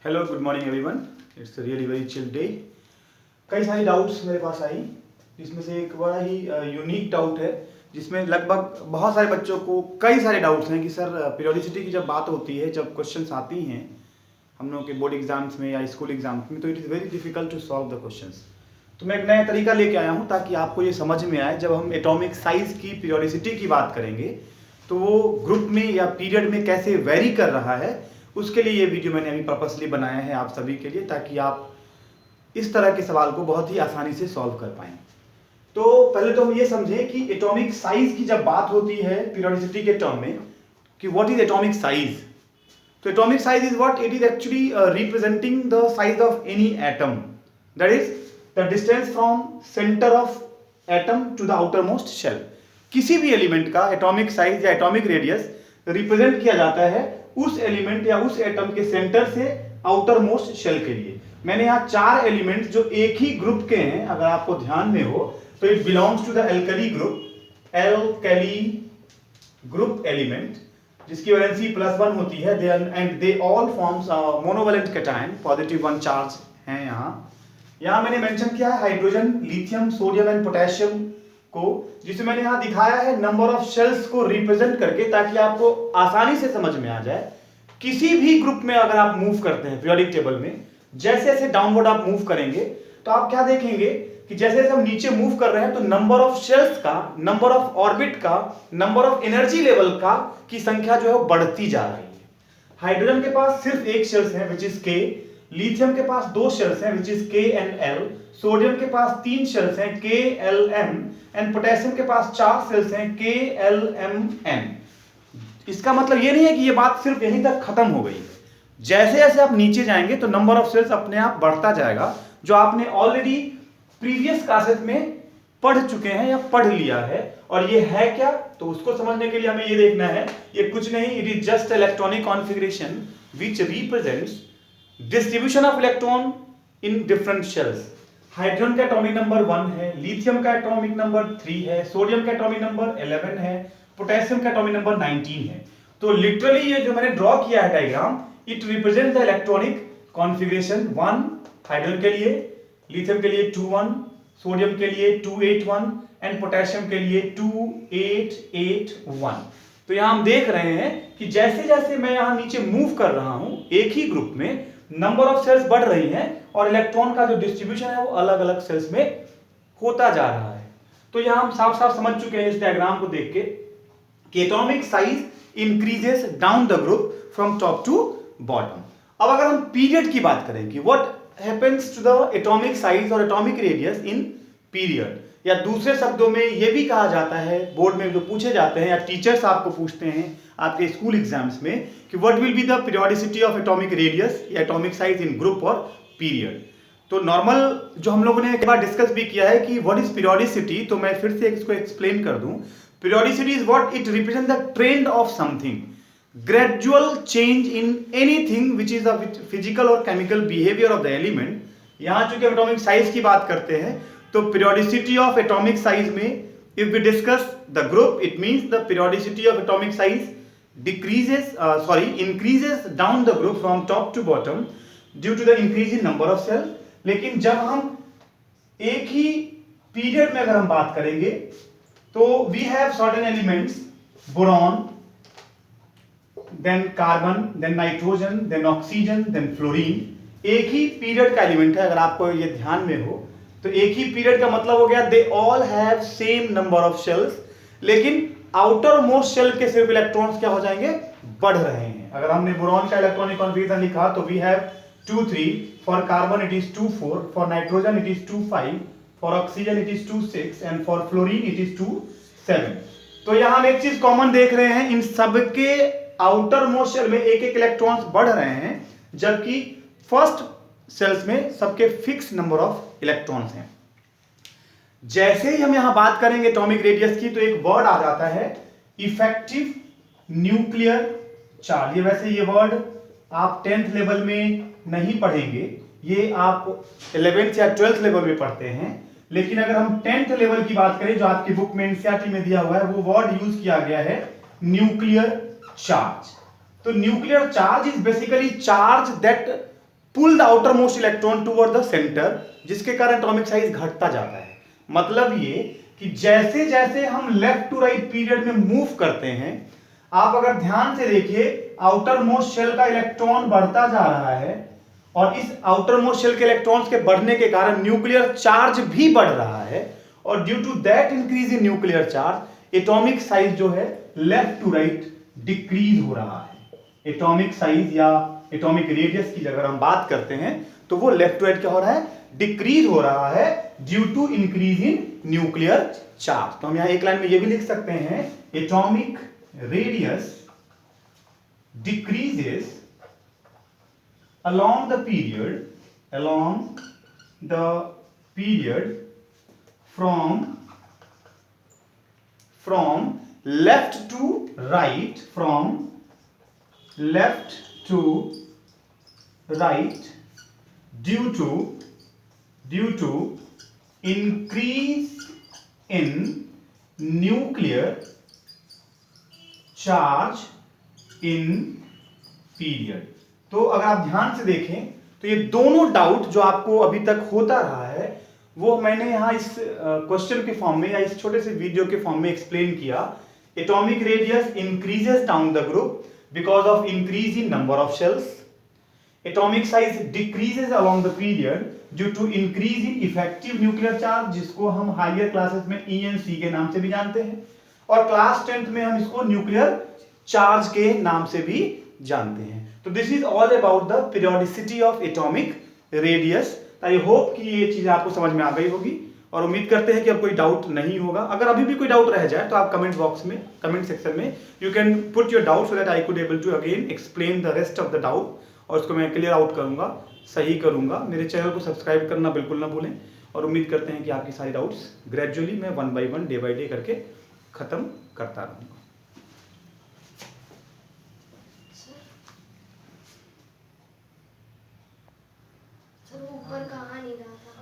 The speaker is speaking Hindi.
Hello good morning everyone. It's really very chill day. कई सारी डाउट्स मेरे पास आई, जिसमें से एक बड़ा ही यूनिक डाउट है, जिसमें लगभग बहुत सारे बच्चों को कई सारे डाउट्स हैं कि सर पीरियोडिसिटी की जब बात होती है, जब क्वेश्चंस आती हैं हम लोगों के बोर्ड एग्जाम्स में या स्कूल एग्जाम्स में, तो it is very difficult to solve the questions. तो मैं एक नया तरीका लेके आया हूँ ताकि आपको ये समझ में आए, जब हम एटॉमिक साइज की पीरियोडिसिटी की बात करेंगे तो वो ग्रुप में या पीरियड में कैसे वेरी कर रहा है, उसके लिए ये वीडियो मैंने अभी पर्पसली बनाया है आप सभी के लिए, ताकि आप इस तरह के सवाल को बहुत ही आसानी से सॉल्व कर पाएं। तो पहले तो हम ये समझें कि एटॉमिक साइज की जब बात होती है पीरियोडिसिटी के टर्म में, कि व्हाट इज एटॉमिक साइज। तो atomic size is what it is actually representing the size of any atom, that is the distance from centre of atom to the outermost shell. किसी भी एलिमेंट का एटॉमिक साइज या एटॉमिक रेडियस रिप्रेजेंट किया जाता है उस एलिमेंट या उस एटम के सेंटर से आउटर मोस्ट शेल के लिए। मैंने यहाँ 4 एलिमेंट्स जो एक ही ग्रुप के हैं, अगर आपको ध्यान में हो तो it belongs to the alkali group, alkali group element, जिसकी वैलेंसी +1 होती है, and they all forms monovalent cation, +1 charge है। यहाँ मैंने मेंशन किया है hydrogen, lithium, sodium and potassium को, जिसे मैंने यहाँ दिखाया है नंबर ऑफ शेल्स को रिप्रेजेंट करके, ताकि आपको आसानी से समझ में आ जाए। किसी भी ग्रुप में अगर आप मूव करते हैं पीरियोडिक टेबल में, जैसे जैसे डाउनवर्ड आप मूव करेंगे तो आप क्या देखेंगे कि जैसे जैसे हम नीचे मूव कर रहे हैं तो नंबर ऑफ शेल्स का, नंबर ऑफ ऑर्बिट का, नंबर ऑफ एनर्जी लेवल का की संख्या जो है वो बढ़ती जा रही है। हाइड्रोजन के पास सिर्फ एक शेल्स है विच इज के, लिथियम के पास 2 शेल्स हैं विच इज के एंड एल, सोडियम के पास 3 शेल्स हैं के एल एम, एंड पोटेशियम के पास 4 सेल्स हैं KLMN। इसका मतलब ये नहीं है कि ये बात सिर्फ यहीं तक खत्म हो गई। जैसे जैसे आप नीचे जाएंगे तो नंबर ऑफ सेल्स अपने आप बढ़ता जाएगा, जो आपने ऑलरेडी प्रीवियस क्लासेस में पढ़ चुके हैं या पढ़ लिया है। और ये है क्या, तो उसको समझने के लिए हमें ये देखना है, ये कुछ नहीं, it is just electronic configuration which represents distribution of electron in different shells. Hydrogen का एटॉमिक नंबर 1 है, लिथियम का एटॉमिक नंबर 3 है, सोडियम का एटॉमिक नंबर 11 है, पोटेशियम का एटॉमिक नंबर 19 है। तो लिटरली ये जो मैंने ड्रॉ किया है diagram, it represents the electronic configuration 1 hydrogen के लिए, लिथियम के लिए 21, सोडियम के लिए 281 एंड पोटेशियम के लिए 2881। तो यहां हम देख रहे हैं कि जैसे जैसे मैं यहां नीचे मूव कर रहा हूं एक ही ग्रुप में, नंबर ऑफ सेल्स बढ़ रही हैं और इलेक्ट्रॉन का जो डिस्ट्रीब्यूशन है वो अलग अलग सेल्स में होता जा रहा है। तो यहां हम साफ साफ समझ चुके हैं इस डायग्राम को देख के कि atomic size increases down the group from top to bottom. अब अगर हम पीरियड की बात करें कि what happens to the atomic size और एटॉमिक रेडियस इन पीरियड, या दूसरे शब्दों में यह भी कहा जाता है, बोर्ड में जो पूछे जाते हैं या टीचर्स आपको पूछते हैं आपके स्कूल एग्जाम्स में, कि what will be the periodicity of atomic radius या एटॉमिक साइज इन ग्रुप और पीरियड। तो नॉर्मल जो हम लोगों ने एक बार डिस्कस भी किया है कि व्हाट इज पीरियोडिसिटी, तो मैं फिर से इसको एक्सप्लेन कर दूं। Periodicity is what it represent the trend of something, gradual change in anything which is the physical और chemical behaviour of the element. यहां चूंकि एटॉमिक साइज की बात करते हैं तो periodicity of atomic size में if we discuss the group, it means the periodicity of atomic size increases down the group from top to bottom due to the increase in number of cells। लेकिन जब हम एक ही पीरियड में अगर हम बात करेंगे तो we have certain elements, boron, then carbon, then nitrogen, then oxygen, then fluorine। एक ही पीरियड का एलिमेंट है, अगर आपको ये ध्यान में हो तो एक ही पीरियड का मतलब हो गया they all have same number of shells, लेकिन आउटर मोस्ट शेल के सिर्फ इलेक्ट्रॉन्स क्या हो जाएंगे, बढ़ रहे हैं। अगर हमने बोरॉन का इलेक्ट्रॉनिक कॉन्फ़िगरेशन लिखा तो we have 2 3, for carbon it is 2 4, for nitrogen it is 2 5, for oxygen it is 2 6 and for fluorine it is 2 7। तो यहां हम एक चीज कॉमन देख रहे हैं, इन सबके आउटर मोस्ट शेल में एक एक इलेक्ट्रॉन्स बढ़ रहे हैं, जबकि फर्स्ट सेल्स में सबके फिक्स नंबर ऑफ इलेक्ट्रॉन्स हैं। जैसे ही हम यहां बात करेंगे एटॉमिक रेडियस की तो एक वर्ड आ जाता है इफेक्टिव न्यूक्लियर चार्ज। ये वैसे ये वर्ड आप 10th लेवल में नहीं पढ़ेंगे, ये आप 11th या 12th लेवल में पढ़ते हैं, लेकिन अगर हम 10th लेवल की बात करें जो आपकी बुक में एनसीईआरटी में दिया हुआ है, वो वर्ड यूज किया गया है न्यूक्लियर चार्ज। तो nuclear charge is basically charge that pull the outermost electron toward the centre, जिसके कारण एटॉमिक साइज घटता जाता है। मतलब ये कि जैसे जैसे हम लेफ्ट टू राइट पीरियड में मूव करते हैं, आप अगर ध्यान से देखिए आउटर मोस्ट शेल का इलेक्ट्रॉन बढ़ता जा रहा है, और इस आउटर मोस्ट शेल के इलेक्ट्रॉन्स के बढ़ने के कारण न्यूक्लियर चार्ज भी बढ़ रहा है, और due to that increase in nuclear charge atomic size जो है लेफ्ट टू राइट डिक्रीज हो रहा है। एटॉमिक साइज या एटॉमिक रेडियस की अगर हम बात करते हैं तो वो लेफ्ट टू राइट क्या हो रहा है, डिक्रीज हो रहा है due to increase in nuclear charge. तो हम यहां एक लाइन में ये भी लिख सकते हैं, atomic radius decreases along the period from left to right, due to increase in nuclear charge in period. तो अगर आप ध्यान से देखें तो ये दोनों डाउट जो आपको अभी तक होता रहा है वो मैंने यहां इस क्वेश्चन के फॉर्म में या इस छोटे से वीडियो के फॉर्म में एक्सप्लेन किया। Atomic radius increases down the group because of increase in number of shells. Atomic size decreases along the period due to increase in effective nuclear charge, जिसको हम हायर क्लासेस में ENC के नाम से भी जानते हैं, और क्लास 10th में हम इसको न्यूक्लियर चार्ज के नाम से भी जानते हैं। तो this is all about the periodicity of atomic radius. I hope कि ये चीज आपको समझ में आ गई होगी, और उम्मीद करते हैं कि अब कोई डाउट नहीं होगा। अगर अभी भी कोई डाउट रह जाए तो आप कमेंट बॉक्स में, कमेंट सेक्शन में you can put your doubt so that I could able to again explain the rest of the doubt, और उसको मैं क्लियर आउट करूंगा, सही करूंगा। मेरे चैनल को सब्सक्राइब करना बिल्कुल ना भूलें, और उम्मीद करते हैं कि आपकी सारी डाउट्स ग्रेजुअली मैं 1 by 1 डे बाई डे करके खत्म करता रहूंगा। ऊपर कहाँ नहीं रहा था।